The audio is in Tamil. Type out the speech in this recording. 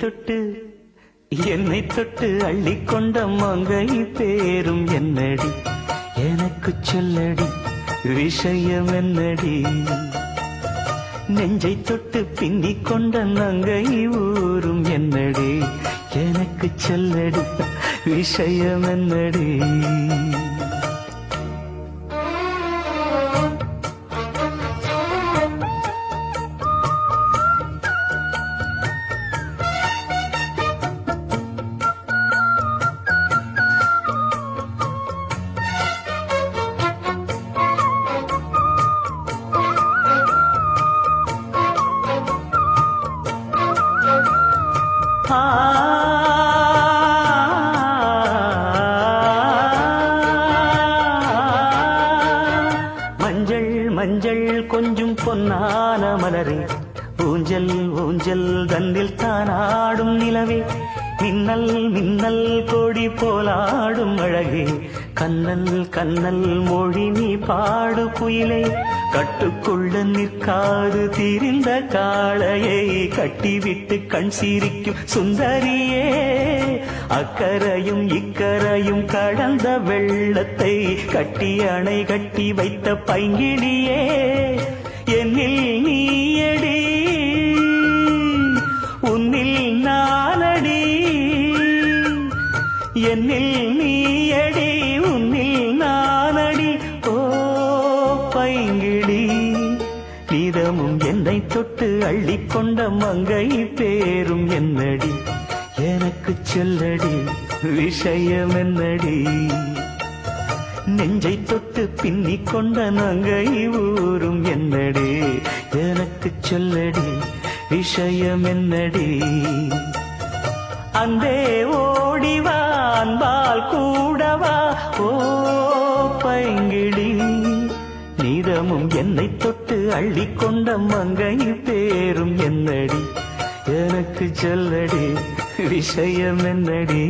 தொட்டு என்னை தொட்டு அள்ளிக்கொண்ட மங்கை பேரும் என்னடி எனக்கு சொல்லடி விஷயம் என்னடி நெஞ்சை தொட்டு பின்னிக் கொண்ட நங்கை ஊரும் என்னடி எனக்கு சொல்லடி விஷயம் என்னடி மஞ்சள் மஞ்சள் கொஞ்சம் பொன்னான மலரே ஊஞ்சல் ஊஞ்சல் தன்னில் தானாடும் நிலவே மின்னல் மின்னல் கொடி போலாடும் அழகே கண்ணல் கண்ணல் மொழி நீ பாடு குயிலே கட்டுக்குள்ள நிற்காது திரிந்த காளையை கட்டிவிட்டு கண் சிரிக்கும் சுந்தரியே அக்கரையும் இக்கரையும் கடந்த வெள்ளத்தை கட்டி அணை கட்டி வைத்த பைங்கிடியே என்னில் நீயடி உன்னில் நானடி என்னில் நீயடி உன்னில் நானடி ஓ பைங்கிடி நீதமும் என்னை தொட்டு அள்ளிக்கொண்ட மங்கை பேரும் என்னடி எனக்கு சொல்லடி விஷயம் என்னடி நெஞ்சை தொட்டு பின்னிக் கொண்ட நங்கை ஊரும் என்னடி எனக்கு சொல்லடி விஷயம் என்னடி அந்தே ஓடிவா அன்பால் கூடவா ஓ பைங்கிடி நீதமும் என்னை தொட்டு அள்ளிக்கொண்ட மங்கை பேரும் என்னடி எனக்கு சொல்லடி விஷயம் என்னடி